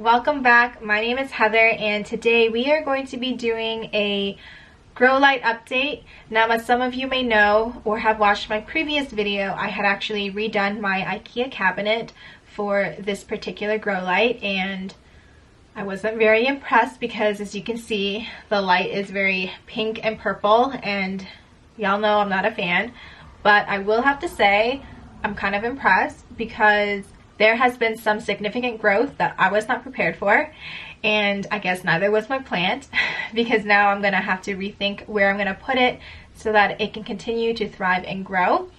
welcome back. My name is Heather and today we are going to be doing a Growlight update. Now, as some of you may know or have watched my previous video, I had actually redone my IKEA cabinet for this particular Growlight, and I wasn't very impressed because, as you can see, the light is very pink and purple, and y'all know I'm not a fan. But I will have to say I'm kind of impressed because there has been some significant growth that I was not prepared for, and I guess neither was my plant because now I'm gonna have to rethink where I'm gonna put it so that it can continue to thrive and grow.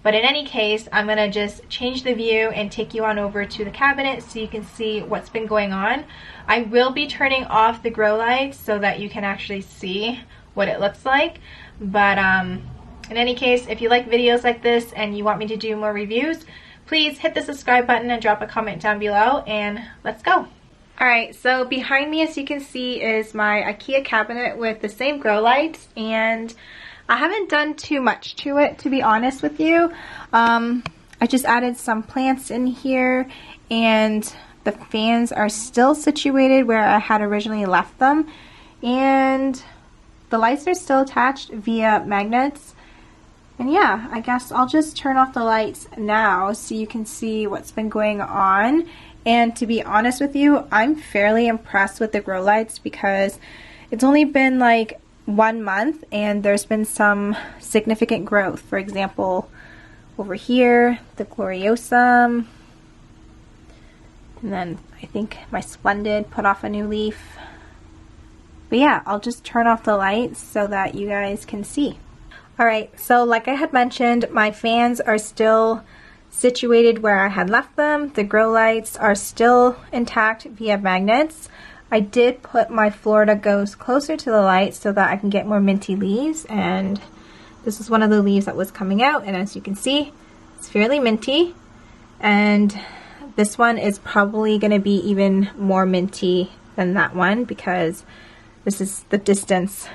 But in any case, I'm gonna just change the view and take you on over to the cabinet so you can see what's been going on. I will be turning off the grow light so that you can actually see what it looks like. But in any case, if you like videos like this and you want me to do more reviews, please hit the subscribe button and drop a comment down below, and let's go. Alright, so behind me, as you can see, is my IKEA cabinet with the same grow lights, and I haven't done too much to it, to be honest with you. I just added some plants in here, and the fans are still situated where I had originally left them, and the lights are still attached via magnets. And yeah, I guess I'll just turn off the lights now so you can see what's been going on. And to be honest with you, I'm fairly impressed with the grow lights because it's only been like 1 month and there's been some significant growth. For example, over here, the Gloriosum, and then I think my Splendid put off a new leaf. But yeah, I'll just turn off the lights so that you guys can see. Alright, so like I had mentioned, my fans are still situated where I had left them. The grow lights are still intact via magnets. I did put my Florida Ghost closer to the light so that I can get more minty leaves, and this is one of the leaves that was coming out, and as you can see, it's fairly minty, and this one is probably going to be even more minty than that one because this is the distance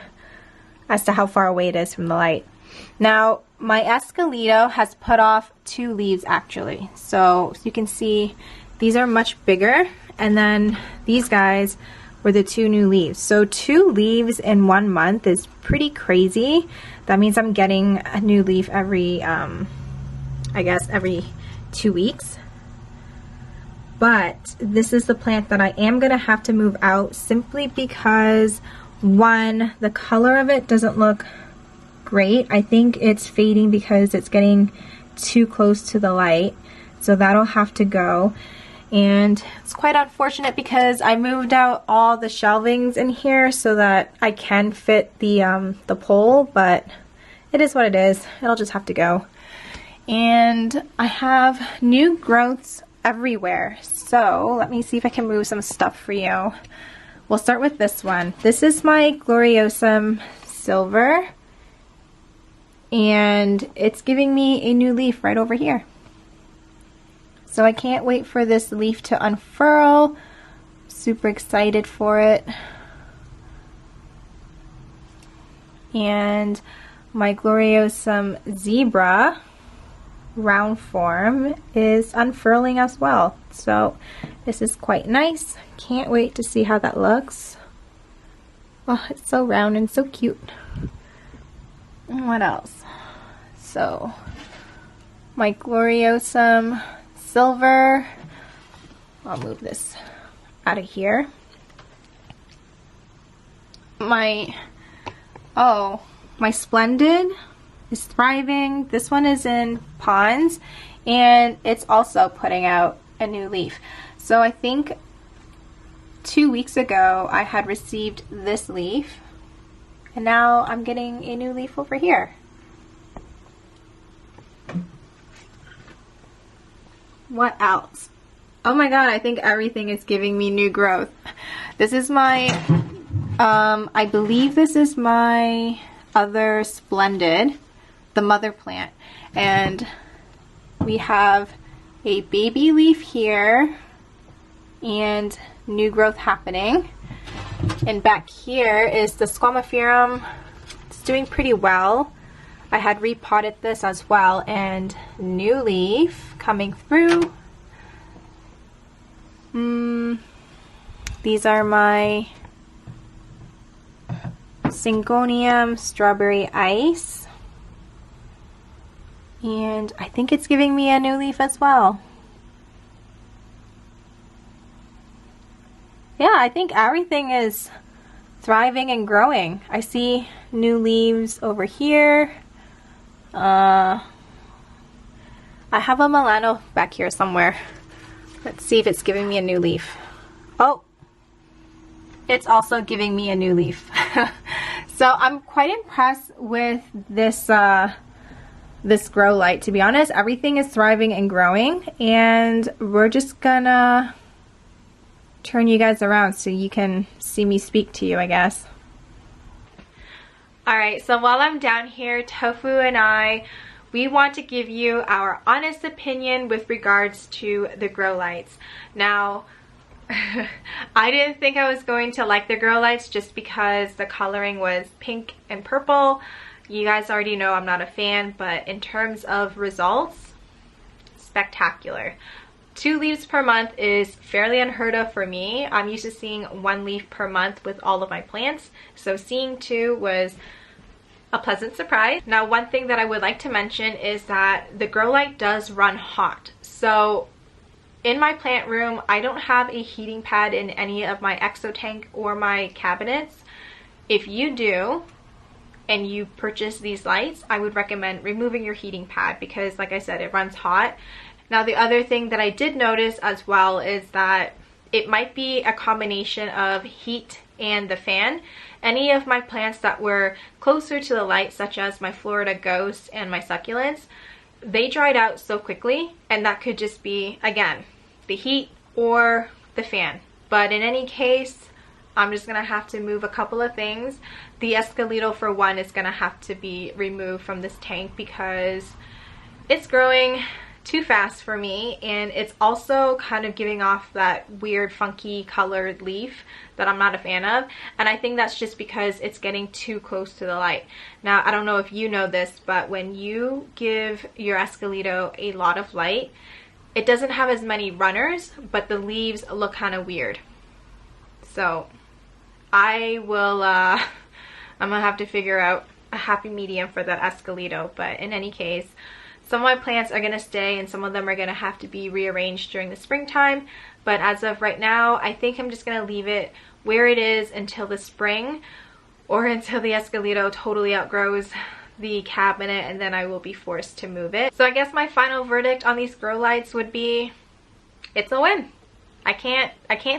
as to how far away it is from the light. Now, my Escalito has put off 2 leaves actually. So you can see these are much bigger, and then these guys were the 2 new leaves. So 2 leaves in 1 month is pretty crazy. That means I'm getting a new leaf every, I guess every 2 weeks. But this is the plant that I am gonna have to move out simply because, one, the color of it doesn't look great. I think it's fading because it's getting too close to the light, so that'll have to go. And it's quite unfortunate because I moved out all the shelvings in here so that I can fit the pole, but it is what it is. It'll just have to go. And I have new growths everywhere, so let me see if I can move some stuff for you. We'll start with this one. This is my Gloriosum Silver, and it's giving me a new leaf right over here. So I can't wait for this leaf to unfurl. Super excited for it. And my Gloriosum Zebra round form is unfurling as well. So this is quite nice. Can't wait to see how that looks. Oh, it's so round and so cute. And what else? So my Gloriosum Silver, I'll move this out of here. My Splendid is thriving. This one is in ponds, and it's also putting out a new leaf. So I think 2 weeks ago I had received this leaf, and now I'm getting a new leaf over here. What else? Oh my god, I think everything is giving me new growth. This is my, I believe this is my other Splendid, the mother plant. And we have a baby leaf here and new growth happening. And back here is the Squamiferum. It's doing pretty well. I had repotted this as well, and new leaf coming through. These are my Syngonium Strawberry Ice. And I think it's giving me a new leaf as well. Yeah, I think everything is thriving and growing. I see new leaves over here. I have a Milano back here somewhere. Let's see if it's giving me a new leaf. Oh, it's also giving me a new leaf. So I'm quite impressed with this this Growlight, to be honest. Everything is thriving and growing, and we're just gonna turn you guys around so you can see me speak to you, I guess. Alright, so while I'm down here, Tofu and we want to give you our honest opinion with regards to the Growlights. Now, I didn't think I was going to like the Growlights just because the coloring was pink and purple. You guys already know I'm not a fan, but in terms of results, spectacular. 2 leaves per month is fairly unheard of for me. I'm used to seeing 1 leaf per month with all of my plants, so seeing 2 was a pleasant surprise. Now, one thing that I would like to mention is that the Growlight does run hot. So in my plant room, I don't have a heating pad in any of my exo tank or my cabinets. If you do, and you purchase these lights, I would recommend removing your heating pad because, like I said, it runs hot. Now, the other thing that I did notice as well is that it might be a combination of heat and the fan. Any of my plants that were closer to the light, such as my Florida Ghost and my succulents, they dried out so quickly, and that could just be, again, the heat or the fan. But in any case, I'm just gonna have to move a couple of things. The Escalito, for one, is gonna have to be removed from this tank because it's growing too fast for me, and it's also kind of giving off that weird funky colored leaf that I'm not a fan of, and I think that's just because it's getting too close to the light. Now, I don't know if you know this, but when you give your Escalito a lot of light, it doesn't have as many runners, but the leaves look kind of weird. So I will I'm gonna have to figure out a happy medium for that Escalito, but in any case, some of my plants are going to stay and some of them are going to have to be rearranged during the springtime. But as of right now, I think I'm just going to leave it where it is until the spring or until the Escalito totally outgrows the cabinet, and then I will be forced to move it. So I guess my final verdict on these Growlights would be, it's a win. I can't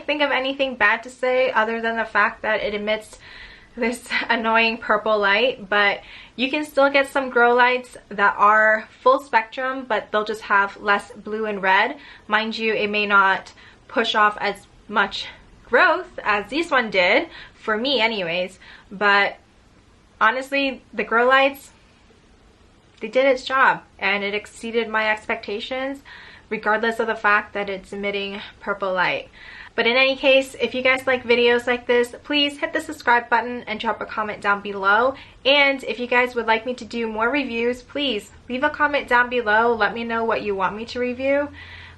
think of anything bad to say other than the fact that it emits this annoying purple light, but you can still get some Growlights that are full spectrum, but they'll just have less blue and red. Mind you, it may not push off as much growth as this one did, for me anyways, but honestly, the Growlights, they did its job and it exceeded my expectations, regardless of the fact that it's emitting purple light. But in any case, if you guys like videos like this, please hit the subscribe button and drop a comment down below. And if you guys would like me to do more reviews, please leave a comment down below. Let me know what you want me to review.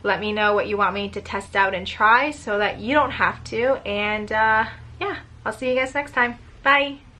Let me know what you want me to test out and try so that you don't have to. And yeah, I'll see you guys next time. Bye!